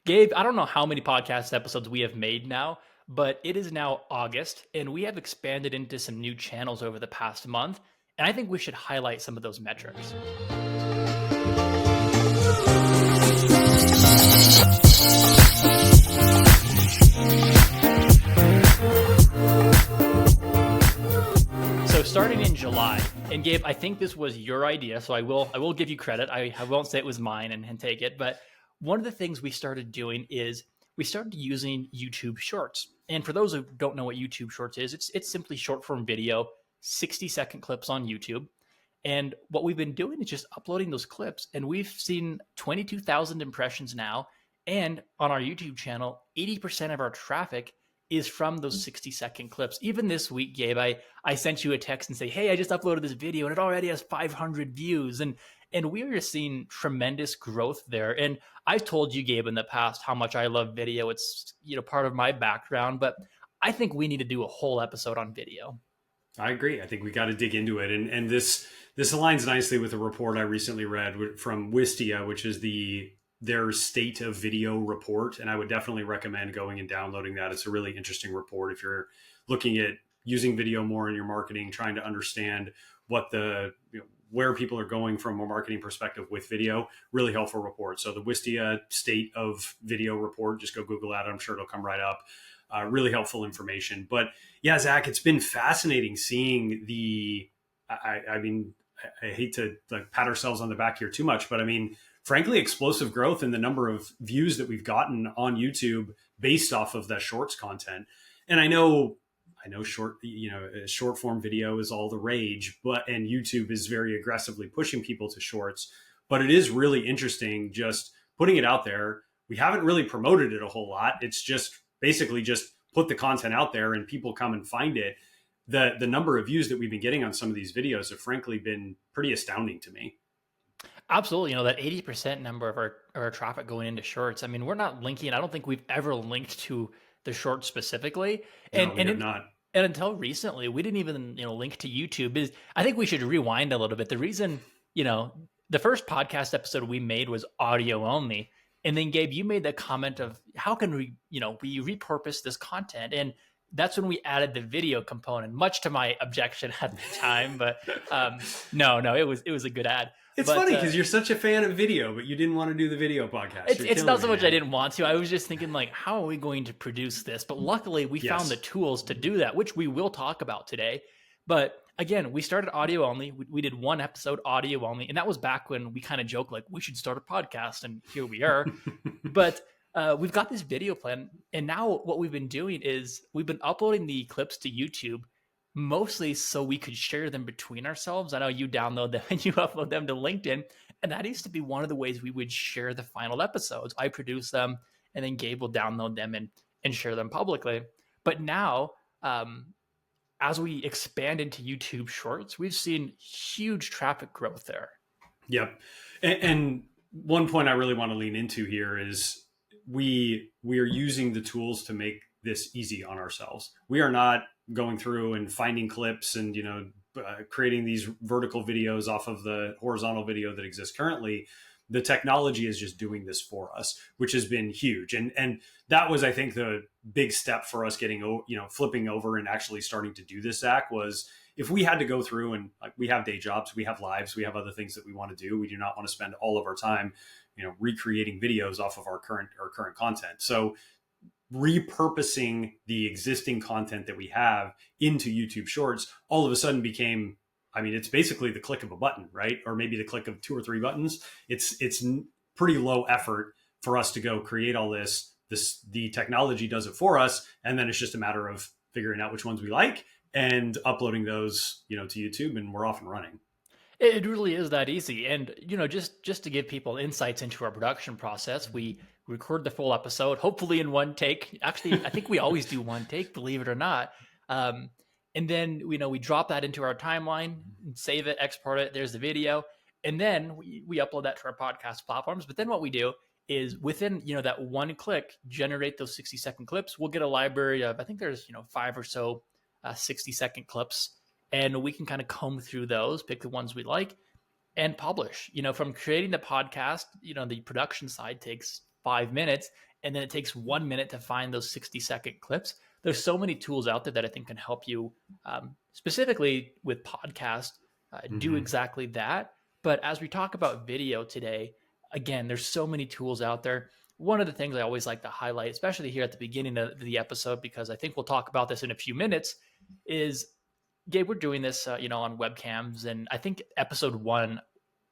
Gabe, I don't know how many podcast episodes we have made now, but it is now August, and we have expanded into some new channels over the past month. And I think we should highlight some of those metrics. So starting in July, and Gabe, I think this was your idea, so I will give you credit. I won't say it was mine and take it, but one of the things we started doing is we started using YouTube Shorts. And for those who don't know what YouTube Shorts is, it's simply short form video, 60-second clips on YouTube. And what we've been doing is just uploading those clips, and we've seen 22,000 impressions now. And on our YouTube channel, 80% of our traffic is from those 60-second clips. Even this week, Gabe, I sent you a text and say, hey, I just uploaded this video and it already has 500 views. And we are just seeing tremendous growth there. And I've told you, Gabe, in the past how much I love video. It's, part of my background, but I think we need to do a whole episode on video. I agree. I think we got to dig into it. And this aligns nicely with a report I recently read from Wistia, which is their state of video report. And I would definitely recommend going and downloading that. It's a really interesting report if you're looking at using video more in your marketing, trying to understand what where people are going from a marketing perspective with video. Really helpful report. So the Wistia state of video report, just go Google that. I'm sure it'll come right up. Really helpful information. But yeah, Zach, it's been fascinating seeing I hate to pat ourselves on the back here too much, but I mean, frankly, explosive growth in the number of views that we've gotten on YouTube based off of that shorts content. And I know short form video is all the rage, and YouTube is very aggressively pushing people to shorts, but it is really interesting just putting it out there. We haven't really promoted it a whole lot. It's just basically just put the content out there and people come and find it. The number of views that we've been getting on some of these videos have frankly been pretty astounding to me. Absolutely. That 80% number of our traffic going into shorts. I mean, we're not linking. I don't think we've ever linked to the shorts specifically. No, we have not. And until recently, we didn't even, link to YouTube. I think we should rewind a little bit. The reason, the first podcast episode we made was audio only. And then Gabe, you made the comment of how can we repurpose this content? And that's when we added the video component, much to my objection at the time. But no, it was a good ad. It's funny because you're such a fan of video, but you didn't want to do the video podcast. It's not so much I didn't want to. I was just thinking how are we going to produce this? But luckily we found the tools to do that, which we will talk about today. But again, we started audio only. We did one episode audio only. And that was back when we kind of joked we should start a podcast. And here we are. But we've got this video plan. And now what we've been doing is we've been uploading the clips to YouTube mostly so we could share them between ourselves. I know you download them and you upload them to LinkedIn. And that used to be one of the ways we would share the final episodes. I produce them and then Gabe will download them and share them publicly. But now, as we expand into YouTube Shorts, we've seen huge traffic growth there. Yep. And one point I really want to lean into here is we are using the tools to make this easy on ourselves. We are not going through and finding clips and, creating these vertical videos off of the horizontal video that exists currently. The technology is just doing this for us, which has been huge. And that was, I think, the big step for us getting, flipping over and actually starting to do this, Zach, was if we had to go through and we have day jobs, we have lives, we have other things that we want to do. We do not want to spend all of our time, recreating videos off of our current content. So repurposing the existing content that we have into YouTube Shorts all of a sudden became, it's basically the click of a button, right? Or maybe the click of 2 or 3 buttons. It's pretty low effort for us to go create all this. The technology does it for us. And then it's just a matter of figuring out which ones we like and uploading those, to YouTube, and we're off and running. It really is that easy. And, just to give people insights into our production process, we record the full episode, hopefully in one take. Actually, I think we always do one take, believe it or not. And then, we drop that into our timeline, save it, export it. There's the video. And then we upload that to our podcast platforms. But then what we do is within, that one click, generate those 60-second clips. We'll get a library of, I think there's, 5 or so 60-second clips. And we can kind of comb through those, pick the ones we like, and publish. From creating the podcast, the production side takes 5 minutes. and then it takes 1 minute to find those 60-second clips. There's so many tools out there that I think can help you, specifically with podcast, do Mm-hmm. exactly that. But as we talk about video today, again, there's so many tools out there. One of the things I always like to highlight, especially here at the beginning of the episode, because I think we'll talk about this in a few minutes, is Gabe, we're doing this, on webcams, and I think episode 1,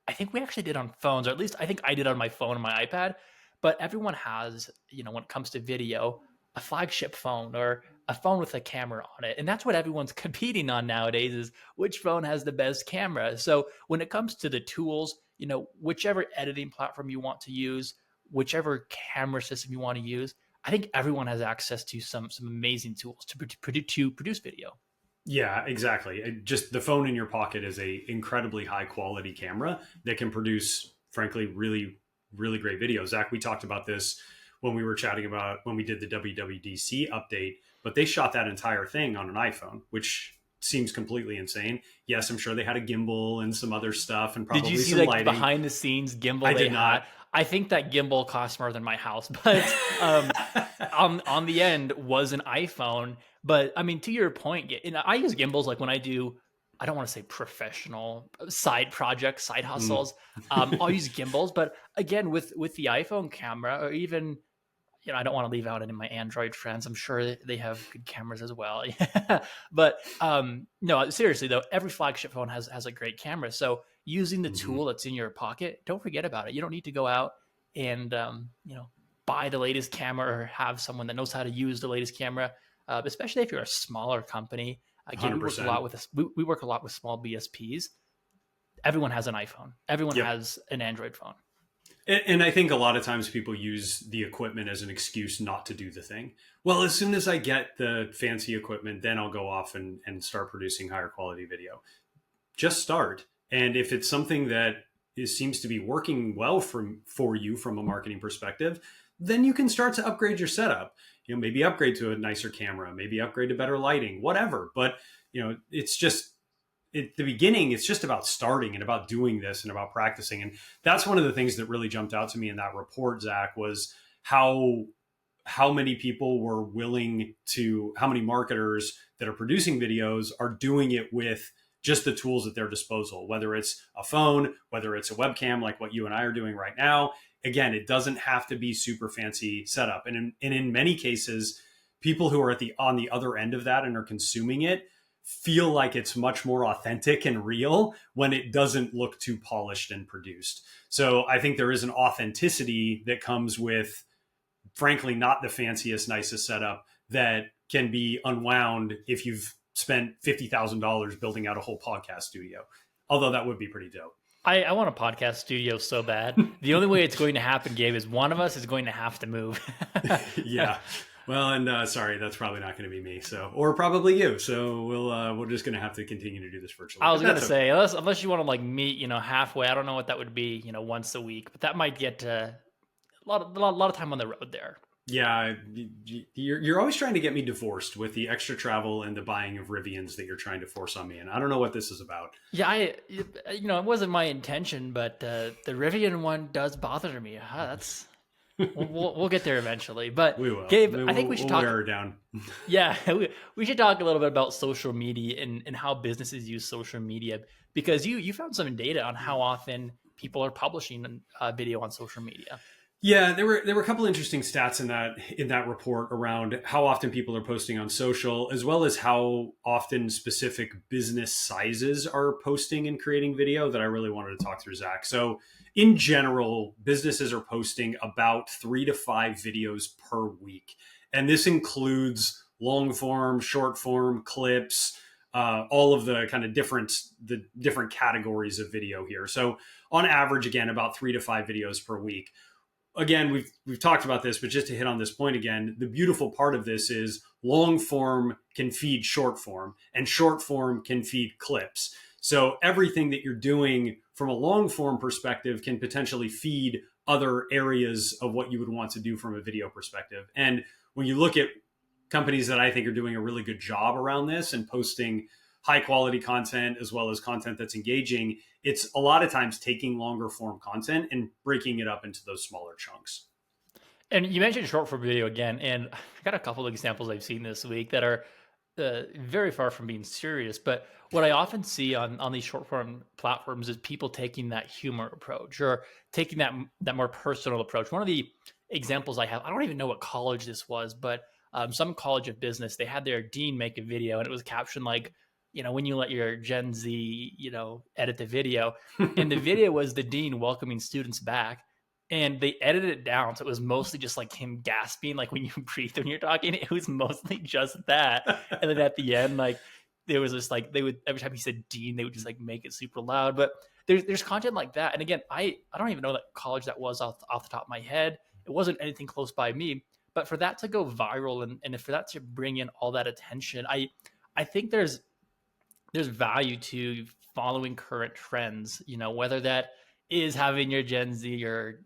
I think we actually did on phones, or at least I think I did on my phone and my iPad. But everyone has, when it comes to video, a flagship phone or a phone with a camera on it, and that's what everyone's competing on nowadays: is which phone has the best camera. So when it comes to the tools, whichever editing platform you want to use, whichever camera system you want to use, I think everyone has access to some amazing tools to produce video. Yeah, exactly. Just the phone in your pocket is a incredibly high quality camera that can produce, frankly, really, really great videos. Zach, we talked about this when we were chatting about when we did the WWDC update, but they shot that entire thing on an iPhone, which seems completely insane. Yes, I'm sure they had a gimbal and some other stuff and Did probably you see some like lighting. behind the scenes gimbal I they did had? not. I think that gimbal cost more than my house, but on the end was an iPhone. But I mean, to your point, I use gimbals like when I do, I don't want to say professional side projects, side Mm. hustles. I'll use gimbals, but again, with the iPhone camera, or even, I don't want to leave out any of my Android friends. I'm sure they have good cameras as well. But no, seriously though, every flagship phone has a great camera. So using the Mhm. tool that's in your pocket, don't forget about it. You don't need to go out and buy the latest camera or have someone that knows how to use the latest camera. Especially if you're a smaller company. Again, we work a 100%. lot with we work a lot with small BSPs. Everyone has an iPhone. Everyone Yep. has an Android phone. And I think a lot of times people use the equipment as an excuse not to do the thing. Well, as soon as I get the fancy equipment, then I'll go off and start producing higher quality video. Just start. And if it's something that seems to be working well for you from a marketing perspective, then you can start to upgrade your setup. Maybe upgrade to a nicer camera, maybe upgrade to better lighting, whatever. But it's just at the beginning, it's just about starting and about doing this and about practicing. And that's one of the things that really jumped out to me in that report, Zach, was how many people were willing to, how many marketers that are producing videos are doing it with just the tools at their disposal, whether it's a phone, whether it's a webcam, like what you and I are doing right now. Again, it doesn't have to be super fancy setup. And in many cases, people who are on the other end of that and are consuming it feel like it's much more authentic and real when it doesn't look too polished and produced. So I think there is an authenticity that comes with, frankly, not the fanciest, nicest setup that can be unwound if you've spent $50,000 building out a whole podcast studio. Although that would be pretty dope. I want a podcast studio so bad. The only way it's going to happen, Gabe, is one of us is going to have to move. Yeah. Well, and sorry, that's probably not going to be me. So, or probably you. So we're just going to have to continue to do this virtually. I was going to say, Okay. unless you want to like meet, halfway. I don't know what that would be, once a week, but that might get a lot of time on the road there. Yeah, you're always trying to get me divorced with the extra travel and the buying of Rivians that you're trying to force on me, and I don't know what this is about. Yeah, it wasn't my intention, but the Rivian one does bother me. That's we'll get there eventually. But We will. Gabe, I think we should we'll talk. wear her down. Yeah, we should talk a little bit about social media and how businesses use social media, because you found some data on how often people are publishing video on social media. Yeah, there were a couple interesting stats in that report around how often people are posting on social, as well as how often specific business sizes are posting and creating video that I really wanted to talk through, Zach. So in general, businesses are posting about 3 to 5 videos per week. And this includes long form, short form, clips, all of the kind of different categories of video here. So on average, again, about 3 to 5 videos per week. Again, we've talked about this, but just to hit on this point again, the beautiful part of this is long form can feed short form, and short form can feed clips. So everything that you're doing from a long form perspective can potentially feed other areas of what you would want to do from a video perspective. And when you look at companies that I think are doing a really good job around this and posting high quality content as well as content that's engaging, it's a lot of times taking longer form content and breaking it up into those smaller chunks. And you mentioned short form video again, and I got a couple of examples I've seen this week that are very far from being serious. But what I often see on these short form platforms is people taking that humor approach or taking that more personal approach. One of the examples I have, I don't even know what college this was, but some college of business, they had their dean make a video, and it was captioned like, when you let your Gen Z, edit the video, and the video was the dean welcoming students back, and they edited it down, so it was mostly just like him gasping, like when you breathe when you're talking. It was mostly just that, and then at the end, like there was just like they would every time he said Dean, they would just like make it super loud. But there's content like that, and again, I don't even know that college that was off the top of my head. It wasn't anything close by me, but for that to go viral and for that to bring in all that attention, I think there's value to following current trends. Whether that is having your Gen Z or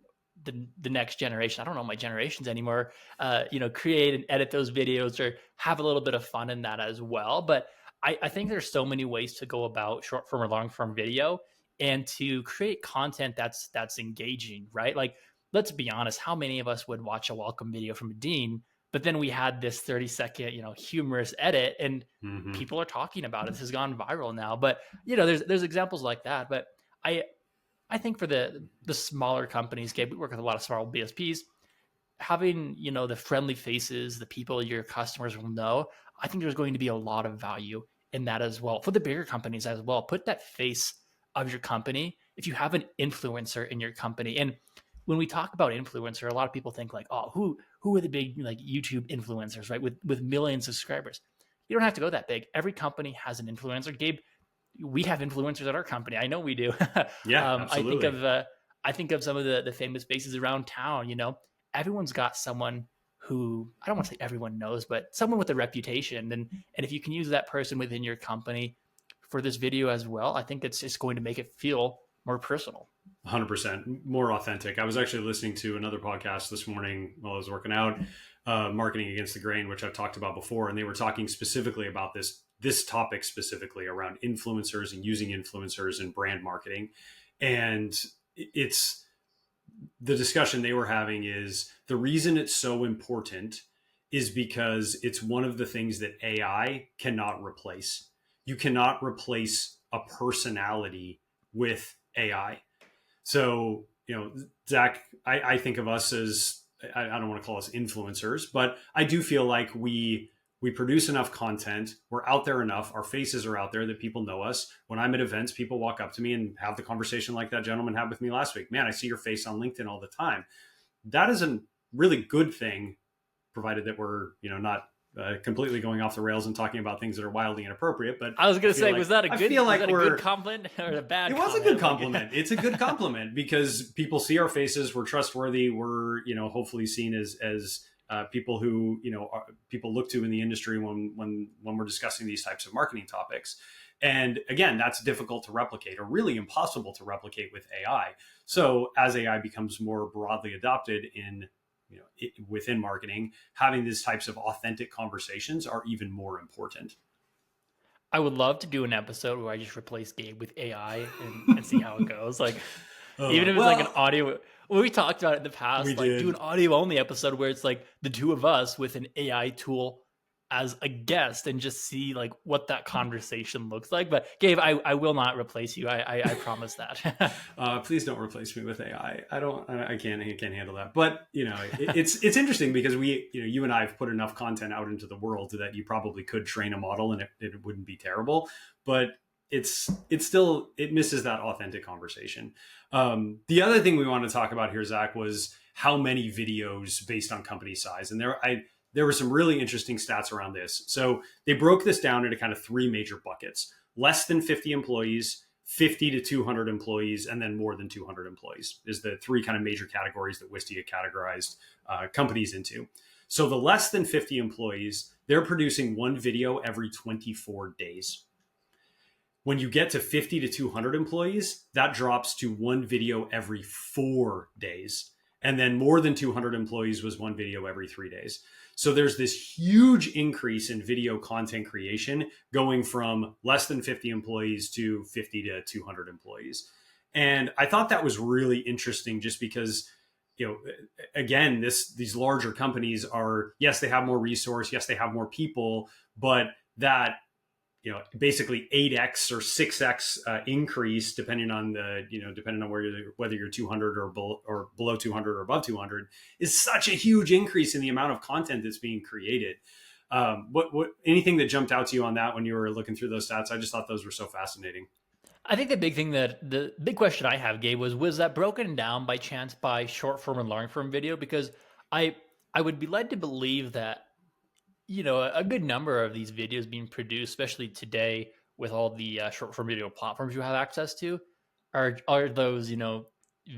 the next generation. I don't know my generations anymore. Create and edit those videos or have a little bit of fun in that as well. But I think there's so many ways to go about short form or long form video and to create content that's engaging, right? Like, let's be honest, how many of us would watch a welcome video from a dean, but then we had this 30-second, humorous edit, and people are talking about it. This has gone viral now. But there's examples like that. But I think for the smaller companies, Gabe, we work with a lot of small BSPs. Having the friendly faces, the people your customers will know, I think there's going to be a lot of value in that as well. For the bigger companies as well, put that face of your company. If you have an influencer in your company, and when we talk about influencer, a lot of people think like, oh, who are the big like YouTube influencers, right? With millions of subscribers. You don't have to go that big. Every company has an influencer. Gabe, we have influencers at our company. I know we do. Yeah, absolutely. I think of some of the famous faces around town. Everyone's got someone who, I don't want to say everyone knows, but someone with a reputation. And if you can use that person within your company for this video as well, I think it's just going to make it feel more personal. 100% more authentic. I was actually listening to another podcast this morning while I was working out, Marketing Against the Grain, which I've talked about before, and they were talking specifically about this topic specifically around influencers and using influencers in brand marketing. And it's the discussion they were having is the reason it's so important is because it's one of the things that AI cannot replace. You cannot replace a personality with AI. So, Zach, I think of us as, I don't want to call us influencers, but I do feel like we produce enough content. We're out there enough. Our faces are out there that people know us. When I'm at events, people walk up to me and have the conversation like that gentleman had with me last week. Man, I see your face on LinkedIn all the time. That is a really good thing, provided that we're, not completely going off the rails and talking about things that are wildly inappropriate. But I was going to say, was that a good compliment or a bad? It was a good compliment. It's a good compliment because people see our faces. We're trustworthy. We're, hopefully seen as people who, people look to in the industry when we're discussing these types of marketing topics. And again, that's difficult to replicate or really impossible to replicate with AI. So as AI becomes more broadly adopted within marketing, having these types of authentic conversations are even more important. I would love to do an episode where I just replace Gabe with AI and see how it goes. Like, even if it's like an audio, we talked about it in the past, do an audio only episode where it's like the two of us with an AI tool as a guest and just see like what that conversation looks like. But Gabe, I will not replace you. I promise that. Please don't replace me with AI. I can't handle that. But it's interesting because you and I have put enough content out into the world that you probably could train a model and it wouldn't be terrible, but it misses that authentic conversation. The other thing we want to talk about here, Zach, was how many videos based on company size. And there were some really interesting stats around this. So they broke this down into kind of three major buckets: less than 50 employees, 50 to 200 employees, and then more than 200 employees is the three kind of major categories that Wistia categorized companies into. So the less than 50 employees, they're producing one video every 24 days. When you get to 50 to 200 employees, that drops to one video every 4 days. And then more than 200 employees was one video every 3 days. So there's this huge increase in video content creation going from less than 50 employees to 50 to 200 employees. And I thought that was really interesting just because again, these larger companies are, yes, they have more resource, yes, they have more people, but that, basically 8x or 6x increase, depending on whether you're 200 or below 200 or above 200, is such a huge increase in the amount of content that's being created. What anything that jumped out to you on that when you were looking through those stats? I just thought those were so fascinating. I think the big question I have, Gabe, was that broken down by chance by short form and long form video? Because I I would be led to believe that a good number of these videos being produced, especially today with all the short form video platforms you have access to, are those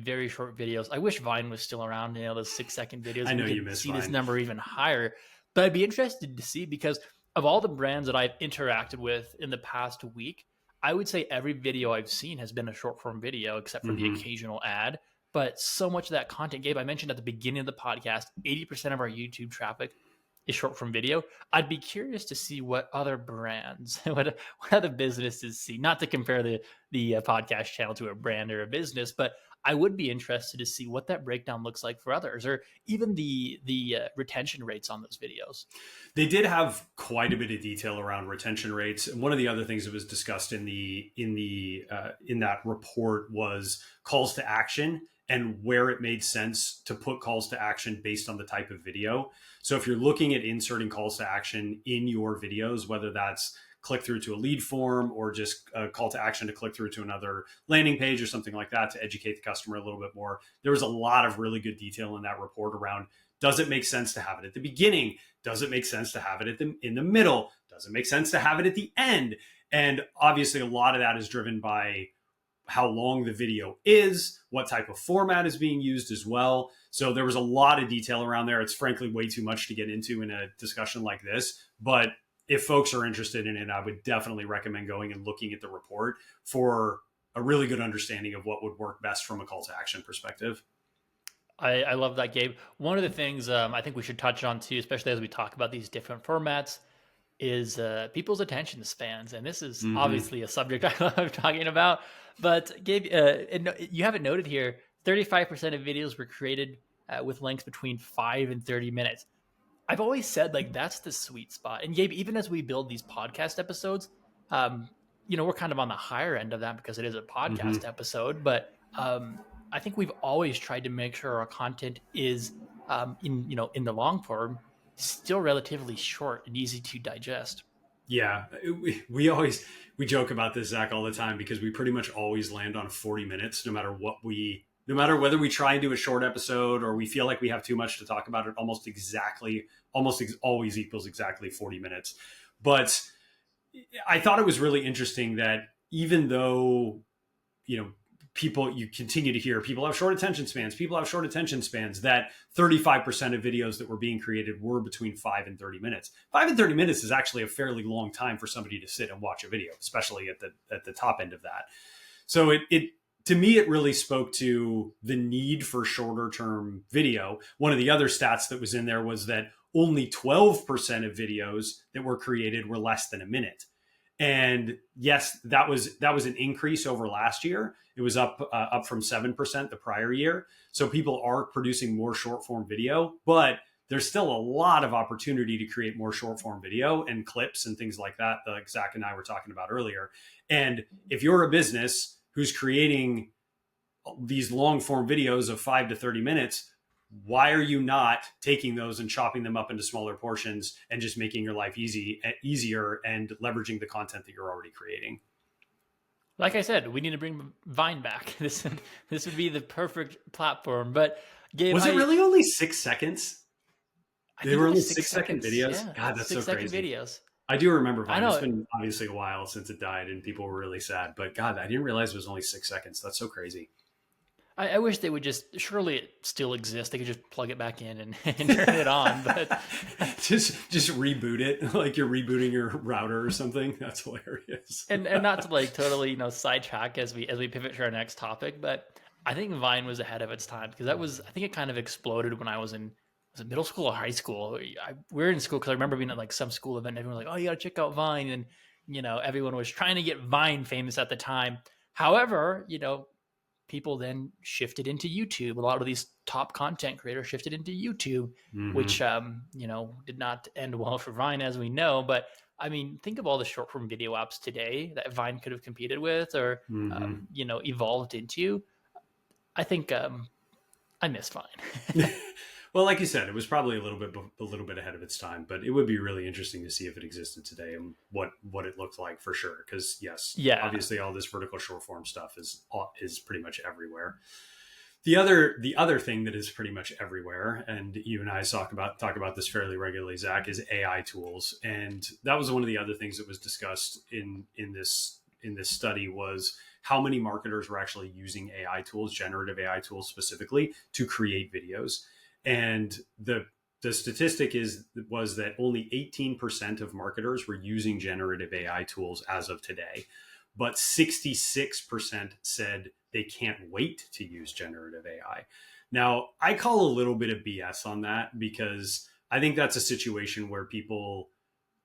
very short videos. I wish Vine was still around. Those 6 second videos. I And know we you could miss see this Vine. number even higher. But I'd be interested to see because of all the brands that I've interacted with in the past week, I would say every video I've seen has been a short form video, except for the Mm-hmm. occasional ad. But so much of that content, Gabe, I mentioned at the beginning of the podcast, 80% of our YouTube traffic is short form video. I'd be curious to see what other brands, what other businesses see. Not to compare the podcast channel to a brand or a business, but I would be interested to see what that breakdown looks like for others, or even the retention rates on those videos. They did have quite a bit of detail around retention rates. And one of the other things that was discussed in that report was calls to action and where it made sense to put calls to action based on the type of video. So if you're looking at inserting calls to action in your videos, whether that's click through to a lead form or just a call to action to click through to another landing page or something like that to educate the customer a little bit more, there was a lot of really good detail in that report around, does it make sense to have it at the beginning? Does it make sense to have it in the middle? Does it make sense to have it at the end? And obviously a lot of that is driven by how long the video is, what type of format is being used as well. So there was a lot of detail around there. It's frankly way too much to get into in a discussion like this. But if folks are interested in it, I would definitely recommend going and looking at the report for a really good understanding of what would work best from a call to action perspective. I love that, Gabe. One of the things I think we should touch on too, especially as we talk about these different formats, is people's attention spans. And this is Mm-hmm. obviously a subject I love talking about. But Gabe, you have it noted here, 35% of videos were created with lengths between 5 and 30 minutes. I've always said like that's the sweet spot. And Gabe, even as we build these podcast episodes, um, we're kind of on the higher end of that because it is a Mm-hmm. podcast episode. But I think we've always tried to make sure our content is in the long form still relatively short and easy to digest. Yeah, we joke about this, Zach, all the time because we pretty much always land on 40 minutes, no matter whether we try and do a short episode or we feel like we have too much to talk about. It always equals exactly 40 minutes. But I thought it was really interesting that even though you continue to hear people have short attention spans, that 35% of videos that were being created were between 5 and 30 minutes. 5 and 30 minutes is actually a fairly long time for somebody to sit and watch a video, especially at the top end of that. So it to me, it really spoke to the need for shorter term video. One of the other stats that was in there was that only 12% of videos that were created were less than a minute. And yes, that was an increase over last year. It was up from 7% the prior year. So people are producing more short form video, but there's still a lot of opportunity to create more short form video and clips and things like that, like Zach and I were talking about earlier. And if you're a business who's creating these long form videos of 5 to 30 minutes, why are you not taking those and chopping them up into smaller portions and just making your life easier and leveraging the content that you're already creating? Like I said, we need to bring Vine back. This would be the perfect platform. But Gabe, Was it really only 6 seconds? I They think were only only six 6 second seconds. videos. Yeah, God, that's so 6 second crazy. videos. I do remember I Vine. It's know. been obviously a while since it died and people were really sad, but God, I didn't realize it was only 6 seconds. That's so crazy. I wish they would surely it still exists. They could just plug it back in and turn it on. But just reboot it like you're rebooting your router or something. That's hilarious. and not to like totally sidetrack as we pivot to our next topic, but I think Vine was ahead of its time because I think it kind of exploded when I was in middle school or high school. We were in school because I remember being at like some school event. And everyone was like, "Oh, you got to check out Vine," and everyone was trying to get Vine famous at the time. However, people then shifted into YouTube. A lot of these top content creators shifted into YouTube, Mm-hmm. which did not end well for Vine, as we know. But I mean, think of all the short form video apps today that Vine could have competed with or Mm-hmm. evolved into. I think I miss Vine. Well, like you said, it was probably a little bit ahead of its time, but it would be really interesting to see if it existed today and what it looked like for sure. Because yes, Yeah. obviously all this vertical short form stuff is pretty much everywhere. The other thing that is pretty much everywhere, and you and I talk about this fairly regularly, Zach, is AI tools, and that was one of the other things that was discussed in this study was how many marketers were actually using AI tools, generative AI tools specifically, to create videos. And the statistic was that only 18% of marketers were using generative AI tools as of today, but 66% said they can't wait to use generative AI. Now, I call a little bit of BS on that because I think that's a situation where people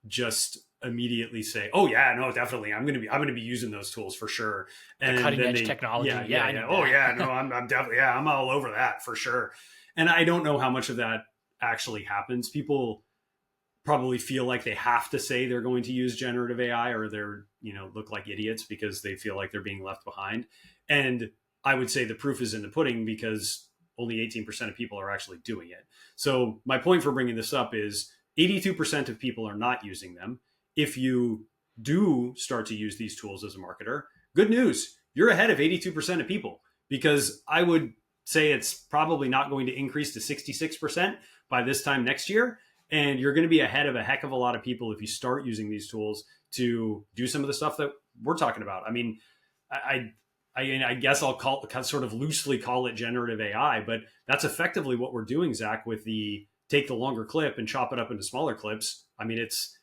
just immediately say, "Oh yeah, no, definitely, I'm going to be using those tools for sure." The And cutting then edge technology. yeah, Yeah, yeah, I yeah. need Oh that. yeah, no, I'm definitely, yeah, I'm all over that for sure. And I don't know how much of that actually happens. People probably feel like they have to say they're going to use generative AI or they're, look like idiots because they feel like they're being left behind. And I would say the proof is in the pudding because only 18% of people are actually doing it. So my point for bringing this up is 82% of people are not using them. If you do start to use these tools as a marketer, good news, you're ahead of 82% of people because I would say it's probably not going to increase to 66% by this time next year. And you're going to be ahead of a heck of a lot of people if you start using these tools to do some of the stuff that we're talking about. I mean, I guess I'll sort of loosely call it generative AI, but that's effectively what we're doing, Zach, with the take the longer clip and chop it up into smaller clips. I mean, it's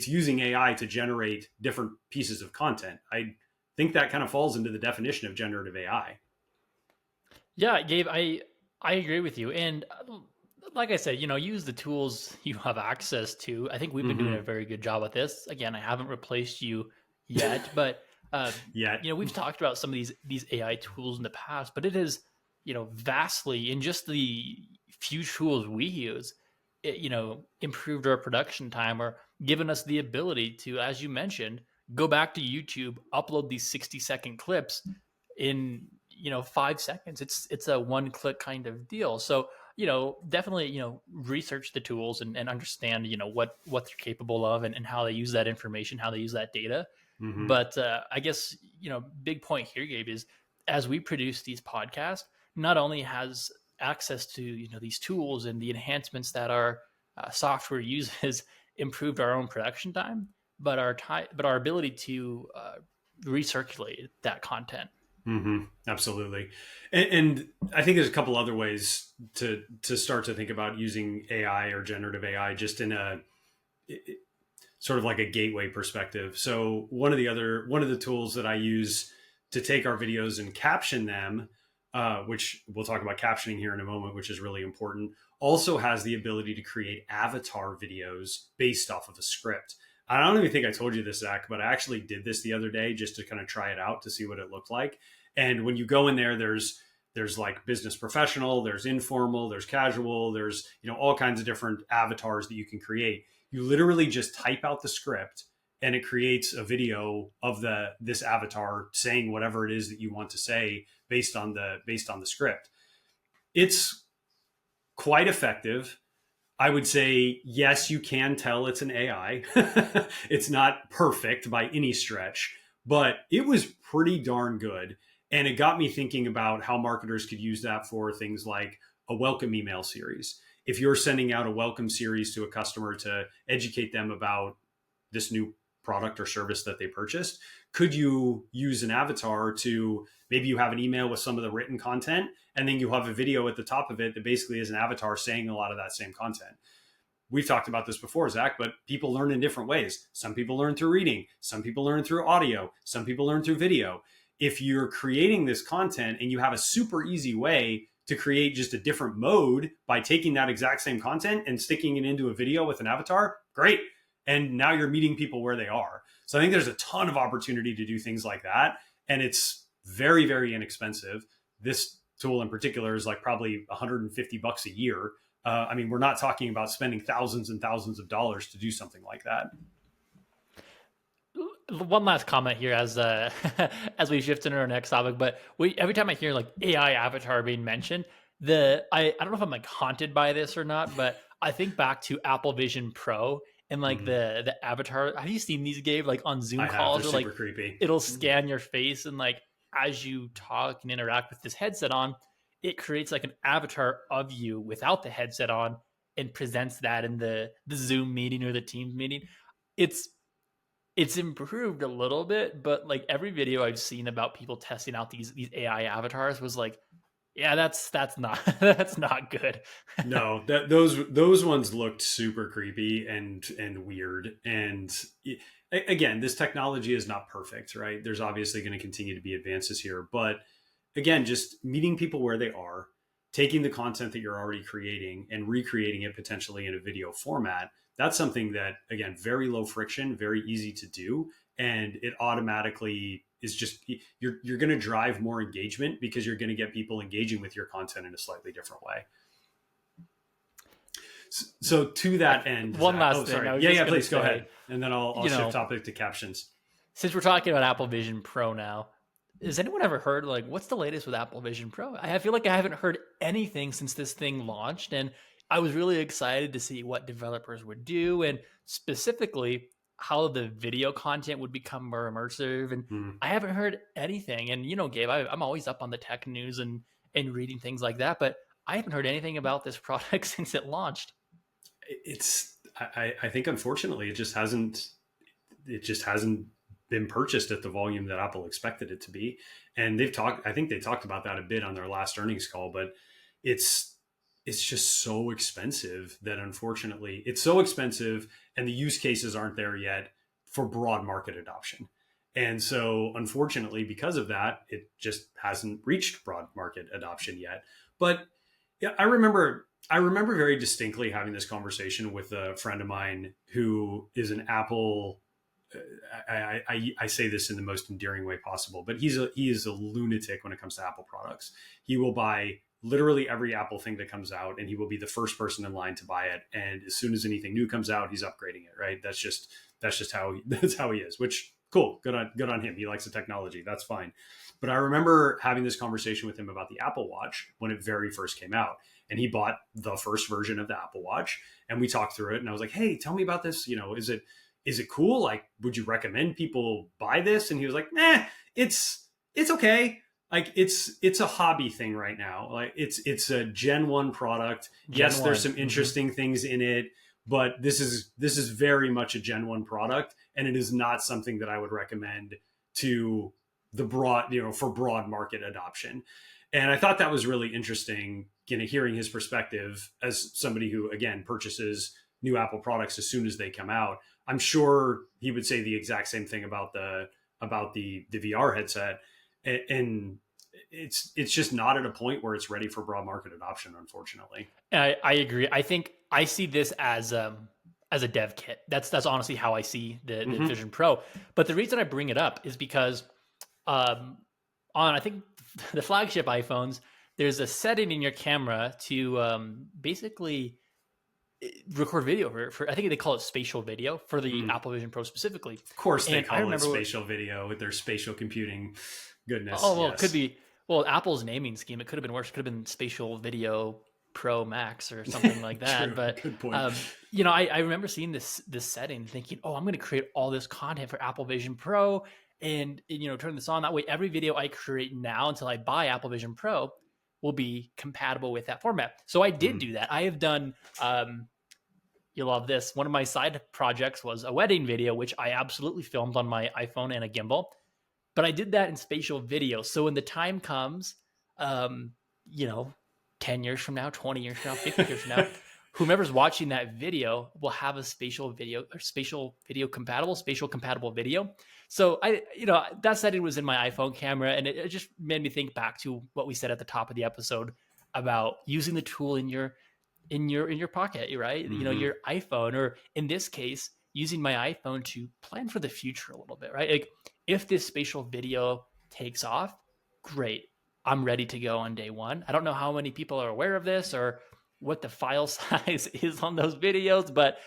using AI to generate different pieces of content. I think that kind of falls into the definition of generative AI. Yeah, Gabe, I agree with you. And like I said, use the tools you have access to. I think we've been doing Mm-hmm. a very good job at this. Again, I haven't replaced you yet, but Yet. we've talked about some of these AI tools in the past, but it is, vastly in just the few tools we use, it, improved our production time or given us the ability to, as you mentioned, go back to YouTube, upload these 60-second clips in 5 seconds. It's a one click kind of deal. So definitely research the tools and understand what they're capable of and how they use that information, how they use that data. Mm-hmm. But I guess big point here, Gabe, is as we produce these podcasts, not only has access to these tools and the enhancements that our software uses improved our own production time, but our ability to recirculate that content. Mm-hmm. Absolutely. And I think there's a couple other ways to start to think about using AI or generative AI just in a sort of like a gateway perspective. So one of the tools that I use to take our videos and caption them, which we'll talk about captioning here in a moment, which is really important, also has the ability to create avatar videos based off of a script. I don't even think I told you this, Zach, but I actually did this the other day just to kind of try it out to see what it looked like. And when you go in there, there's like business professional, there's informal, there's casual, there's all kinds of different avatars that you can create. You literally just type out the script and it creates a video of this avatar saying whatever it is that you want to say based on the script. It's quite effective. I would say, yes, you can tell it's an AI. It's not perfect by any stretch, but it was pretty darn good. And it got me thinking about how marketers could use that for things like a welcome email series. If you're sending out a welcome series to a customer to educate them about this new product or service that they purchased, could you use an avatar to maybe you have an email with some of the written content and then you have a video at the top of it that basically is an avatar saying a lot of that same content. We've talked about this before, Zach, but people learn in different ways. Some people learn through reading, some people learn through audio, some people learn through video. If you're creating this content and you have a super easy way to create just a different mode by taking that exact same content and sticking it into a video with an avatar, great. And now you're meeting people where they are. So I think there's a ton of opportunity to do things like that. And it's very, very inexpensive. This tool in particular is like probably $150 a year. I mean, we're not talking about spending thousands and thousands of dollars to do something like that. One last comment here as as we shift into our next topic, but every time I hear like AI avatar being mentioned, I don't know if I'm like haunted by this or not, but I think back to Apple Vision Pro and like Mm-hmm. the avatar. Have you seen these, Gabe? Like on Zoom I have. They're calls, or like super creepy. it'll scan your face, and like as you talk and interact with this headset on, it creates like an avatar of you without the headset on and presents that in the Zoom meeting or the Teams meeting. It's it's improved a little bit, but like every video I've seen about people testing out these AI avatars was like, yeah, that's not that's not good. No, those ones looked super creepy and weird. And again, this technology is not perfect, right? There's obviously going to continue to be advances here, but again, just meeting people where they are, taking the content that you're already creating and recreating it potentially in a video format. That's something that, again, very low friction, very easy to do, and it automatically is just you're going to drive more engagement because you're going to get people engaging with your content in a slightly different way. So to that end, One Zach, last thing. sorry. Yeah, please go ahead. And then I'll you know, shift topic to captions. Since we're talking about Apple Vision Pro now, has anyone ever heard like what's the latest with Apple Vision Pro? I feel like I haven't heard anything since this thing launched, and I was really excited to see what developers would do, and specifically how the video content would become more immersive. And I haven't heard anything. And Gabe, I'm always up on the tech news and reading things like that, but I haven't heard anything about this product since it launched. I think unfortunately it just hasn't been purchased at the volume that Apple expected it to be. And I think they talked about that a bit on their last earnings call, but it's just so expensive that unfortunately it's so expensive and the use cases aren't there yet for broad market adoption. And so unfortunately, because of that, it just hasn't reached broad market adoption yet. But yeah, I remember very distinctly having this conversation with a friend of mine who is an Apple. I say this in the most endearing way possible, but he is a lunatic when it comes to Apple products. He will buy literally every Apple thing that comes out, and he will be the first person in line to buy it. And as soon as anything new comes out, he's upgrading it. Right? That's just that's how he is. Which cool, good on him. He likes the technology. That's fine. But I remember having this conversation with him about the Apple Watch when it very first came out, and he bought the first version of the Apple Watch, and we talked through it. And I was like, "Hey, tell me about this. Is it cool? Like, would you recommend people buy this?" And he was like, "Nah, it's okay. Like, it's a hobby thing right now. Like, it's a Gen 1 product. Yes, there's some interesting things in it, but this is very much a Gen 1 product, and it is not something that I would recommend to the broad, for broad market adoption." And I thought that was really interesting, hearing his perspective as somebody who, again, purchases new Apple products as soon as they come out. I'm sure he would say the exact same thing about the VR headset, and it's just not at a point where it's ready for broad market adoption, unfortunately. I agree. I think I see this as a dev kit. That's honestly how I see the Vision Pro. But the reason I bring it up is because on I think the flagship iPhones, there's a setting in your camera to basically record video for I think they call it spatial video for the Apple Vision Pro specifically. Of course, they call it spatial video with their spatial computing goodness. Oh well, yes. It could be. Well, Apple's naming scheme, it could have been worse. It could have been Spatial Video Pro Max or something like that. True. But good point. I remember seeing this setting, thinking, oh, I'm going to create all this content for Apple Vision Pro, and turn this on. That way, every video I create now until I buy Apple Vision Pro will be compatible with that format. So I did do that. I have done. You'll love this. One of my side projects was a wedding video, which I absolutely filmed on my iPhone and a gimbal. But I did that in spatial video. So when the time comes, 10 years from now, 20 years from now, 50 years from now, whomever's watching that video will have a spatial compatible video. So that setting was in my iPhone camera, and it just made me think back to what we said at the top of the episode about using the tool in your pocket, right? Your iPhone, or in this case, using my iPhone to plan for the future a little bit, right? Like if this spatial video takes off, great. I'm ready to go on day one. I don't know how many people are aware of this or what the file size is on those videos, but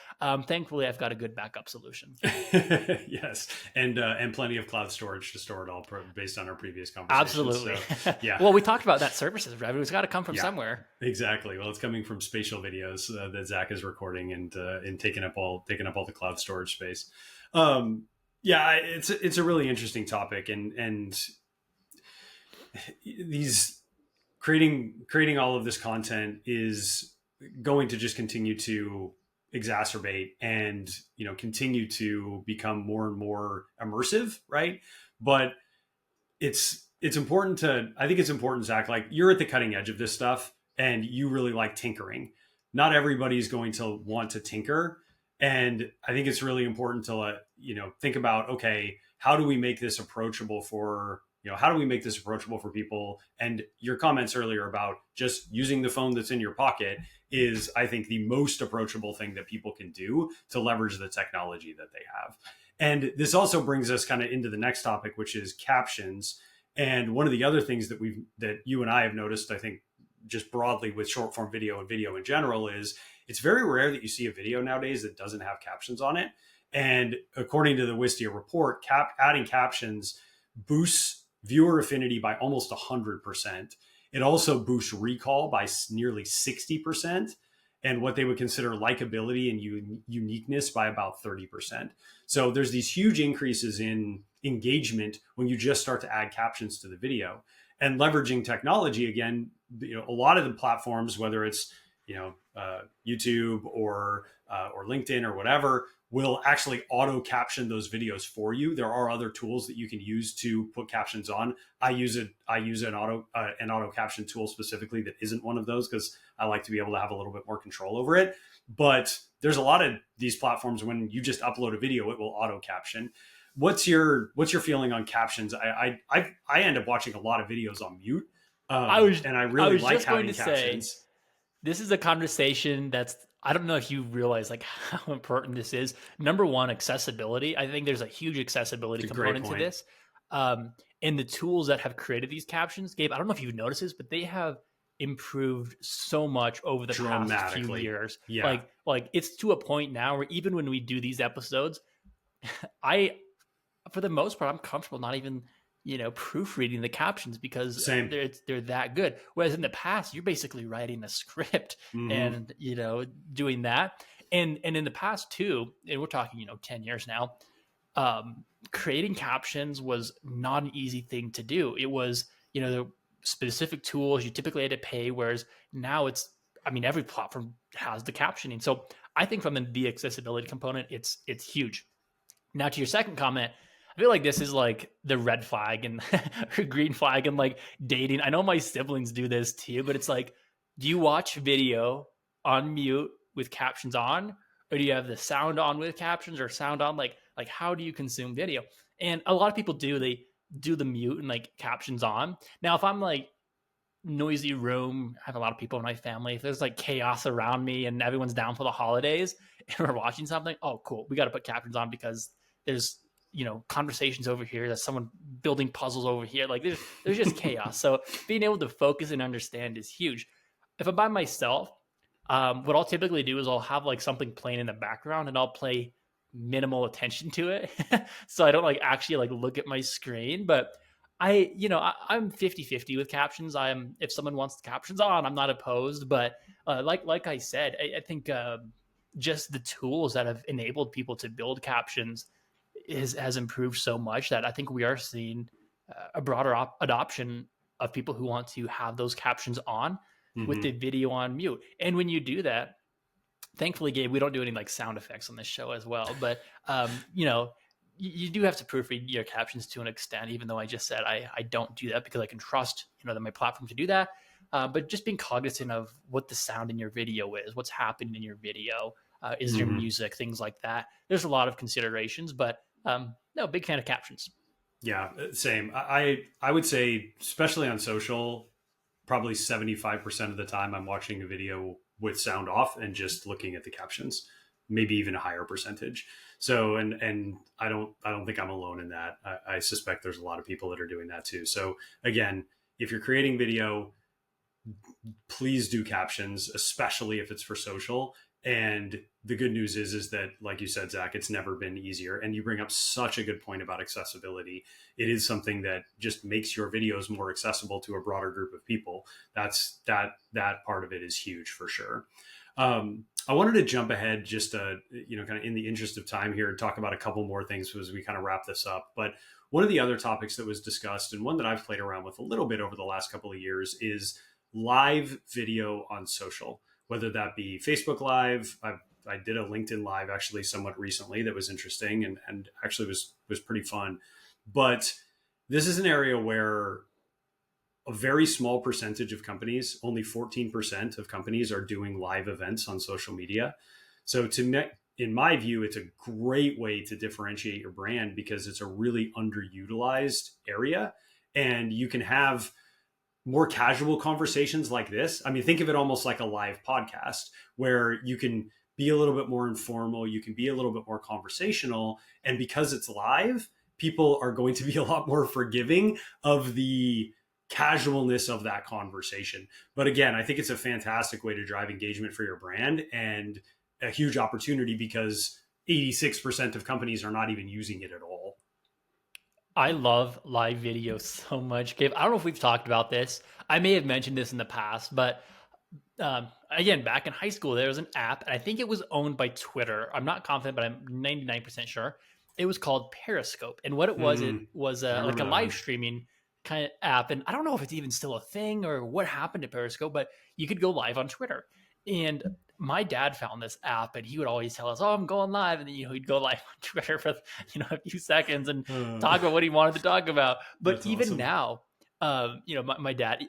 thankfully I've got a good backup solution. Yes, and plenty of cloud storage to store it all based on our previous conversations. Absolutely. So yeah, Well, we talked about that services revenue. It's got to come from yeah, somewhere. exactly. Well, it's coming from spatial videos that Zach is recording and taking up all the cloud storage space. Yeah, it's a really interesting topic, and these creating all of this content is going to just continue to exacerbate and continue to become more and more immersive, right? But it's important to I think it's important, Zach, like you're at the cutting edge of this stuff and you really like tinkering. Not everybody's going to want to tinker, and I think it's really important to think about, okay, how do we make this approachable for how do we make this approachable for people? And your comments earlier about just using the phone that's in your pocket is, I think, the most approachable thing that people can do to leverage the technology that they have. And this also brings us kind of into the next topic, which is captions. And one of the other things that you and I have noticed, I think, just broadly with short form video and video in general, is it's very rare that you see a video nowadays that doesn't have captions on it. And according to the Wistia report, adding captions boosts viewer affinity by almost 100%. It also boosts recall by nearly 60%, and what they would consider likability and uniqueness by about 30%. So there's these huge increases in engagement when you just start to add captions to the video. And leveraging technology, again, a lot of the platforms, whether it's YouTube or LinkedIn or whatever, will actually auto caption those videos for you. There are other tools that you can use to put captions on. I use an auto caption tool specifically that isn't one of those because I like to be able to have a little bit more control over it. But there's a lot of these platforms when you just upload a video, it will auto caption. What's your feeling on captions? I end up watching a lot of videos on mute, and I really like having captions. This is a conversation that's, I don't know if you realize like how important this is. Number one, accessibility. I think there's a huge accessibility component to this. And the tools that have created these captions, Gabe, I don't know if you've noticed this, but they have improved so much over the past few years. Yeah. Like it's to a point now where even when we do these episodes, for the most part, I'm comfortable not even proofreading the captions because they're that good. Whereas in the past, you're basically writing a script and doing that. And in the past too, and we're talking 10 years now, creating captions was not an easy thing to do. It was the specific tools you typically had to pay, whereas now every platform has the captioning. So I think from the accessibility component, it's huge. Now to your second comment, I feel like this is like the red flag and green flag and like dating. I know my siblings do this too, but it's like, do you watch video on mute with captions on, or do you have the sound on with captions or sound on? Like how do you consume video? And a lot of people they do the mute and like captions on. Now, if I'm like noisy room, I have a lot of people in my family. If there's like chaos around me and everyone's down for the holidays and we're watching something, oh, cool. We got to put captions on because there's conversations over here, there's someone building puzzles over here, like there's just chaos. So being able to focus and understand is huge. If I'm by myself, what I'll typically do is I'll have like something playing in the background and I'll pay minimal attention to it so I don't like actually like look at my screen. But I'm 50-50 with captions. If someone wants the captions on, I'm not opposed, but like I said, I think just the tools that have enabled people to build captions has improved so much that I think we are seeing a broader adoption of people who want to have those captions on with the video on mute. And when you do that, thankfully, Gabe, we don't do any like sound effects on this show as well. But you do have to proofread your captions to an extent, even though I just said I don't do that because I can trust that my platform to do that. But just being cognizant of what the sound in your video is, what's happening in your video, is there music, things like that. There's a lot of considerations, but no, big fan of captions. Yeah, same. I would say, especially on social, probably 75% of the time I'm watching a video with sound off and just looking at the captions. maybe even a higher percentage. So, and I don't think I'm alone in that. I suspect there's a lot of people that are doing that too. So again, if you're creating video, please do captions, especially if it's for social. And the good news is that, like you said, Zach, it's never been easier. And you bring up such a good point about accessibility. It is something that just makes your videos more accessible to a broader group of people. That part of it is huge for sure. I wanted to jump ahead just kind of in the interest of time here and talk about a couple more things as we kind of wrap this up. But one of the other topics that was discussed, and one that I've played around with a little bit over the last couple of years, is live video on social, whether that be Facebook Live. I did a LinkedIn Live actually somewhat recently that was interesting and actually was pretty fun. But this is an area where a very small percentage of companies, only 14% of companies, are doing live events on social media. So in my view, it's a great way to differentiate your brand because it's a really underutilized area, and you can have more casual conversations like this. I mean, think of it almost like a live podcast where you can be a little bit more informal, you can be a little bit more conversational, and because it's live, people are going to be a lot more forgiving of the casualness of that conversation. But again, I think it's a fantastic way to drive engagement for your brand and a huge opportunity because 86% of companies are not even using it at all. I love live video so much, Gabe. I don't know if we've talked about this. I may have mentioned this in the past, but again, back in high school, there was an app, and I think it was owned by Twitter. I'm not confident, but I'm 99% sure. It was called Periscope. And what it was like a live streaming kind of app. And I don't know if it's even still a thing or what happened to Periscope, but you could go live on Twitter. And my dad found this app, and he would always tell us, "Oh, I'm going live," and then he'd go live on Twitter for a few seconds and talk about what he wanted to talk about. But even awesome. Now, my dad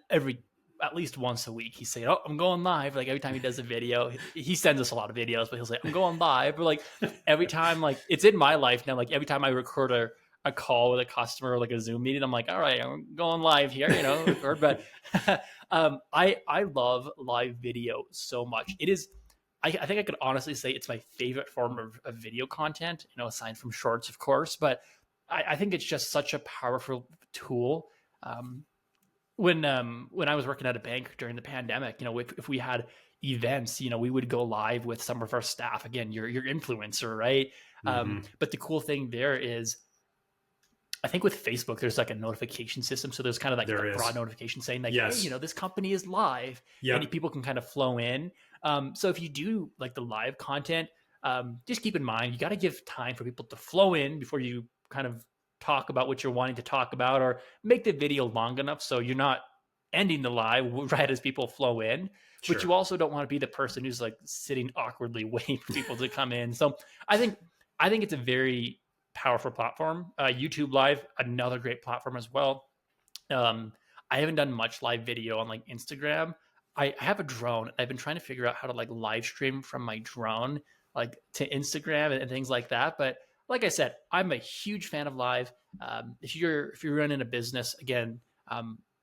at least once a week he's saying, "Oh, I'm going live." Like every time he does a video, he sends us a lot of videos, but he'll say, "I'm going live." Or like every time, like it's in my life now. Like every time I record a call with a customer or like a Zoom meeting, I'm like, all right, I'm going live here, record. But I love live video so much. It is, I think I could honestly say it's my favorite form of video content, aside from shorts, of course. But I think it's just such a powerful tool. When I was working at a bank during the pandemic, if we had events, we would go live with some of our staff. Again, your influencer, right? Mm-hmm. But the cool thing there is, I think with Facebook, there's like a notification system. So there's kind of like a broad notification saying like, yes, hey, this company is live, and people can kind of flow in. So if you do like the live content, just keep in mind, you got to give time for people to flow in before you kind of talk about what you're wanting to talk about, or make the video long enough so you're not ending the live right as people flow in. Sure. But you also don't want to be the person who's like sitting awkwardly waiting for people to come in. So I think it's a very powerful platform. YouTube Live, another great platform as well. I haven't done much live video on like Instagram. I have a drone. I've been trying to figure out how to like live stream from my drone like to Instagram and things like that. But like I said, I'm a huge fan of live. If you're running a business, again,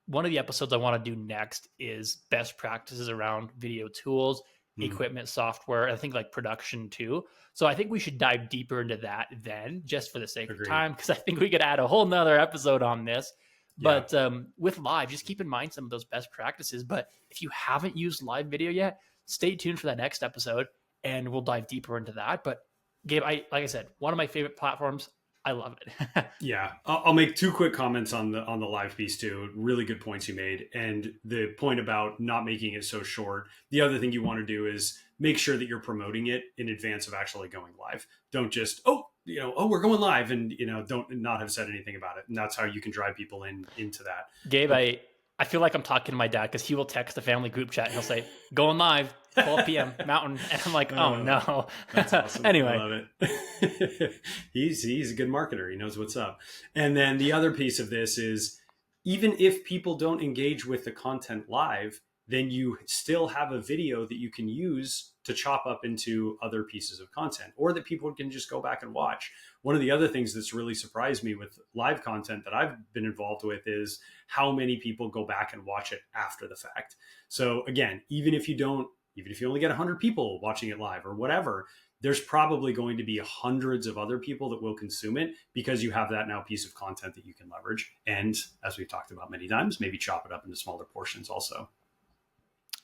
one of the episodes I want to do next is best practices around video tools, equipment, software, and I think like production too. So I think we should dive deeper into that then, just for the sake of time, because I think we could add a whole nother episode on this. Yeah. But with live, just keep in mind some of those best practices. But if you haven't used live video yet, stay tuned for that next episode, and we'll dive deeper into that. But Gabe, like I said, one of my favorite platforms. I love it. Yeah. I'll make two quick comments on the live piece too. Really good points you made. And the point about not making it so short. The other thing you want to do is make sure that you're promoting it in advance of actually going live. Don't just, we're going live, and, don't not have said anything about it. And that's how you can drive people into that. Gabe, I feel like I'm talking to my dad because he will text the family group chat and he'll say, going live, 12 p.m. Mountain. And I'm like, oh no. That's awesome. Anyway. I love it. He's a good marketer. He knows what's up. And then the other piece of this is, even if people don't engage with the content live, then you still have a video that you can use to chop up into other pieces of content, or that people can just go back and watch. One of the other things that's really surprised me with live content that I've been involved with is how many people go back and watch it after the fact. So again, even if you only get 100 people watching it live or whatever, there's probably going to be hundreds of other people that will consume it because you have that now piece of content that you can leverage. And as we've talked about many times, maybe chop it up into smaller portions also.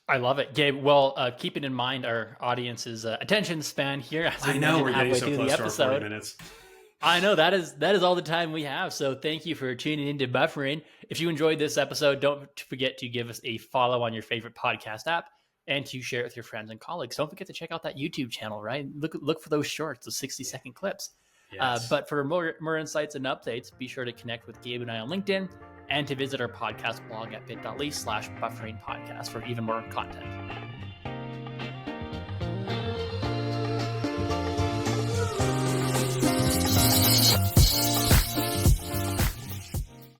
I love it, Gabe. Well, keeping in mind our audience's attention span here, as I know we're getting so close to our 40 minutes. I know that is all the time we have. So thank you for tuning into Buffering. If you enjoyed this episode, don't forget to give us a follow on your favorite podcast app and to share it with your friends and colleagues. Don't forget to check out that YouTube channel, right? Look for those shorts, those 60-second clips. Yes. But for more insights and updates, be sure to connect with Gabe and I on LinkedIn and to visit our podcast blog at bit.ly/bufferingpodcast for even more content.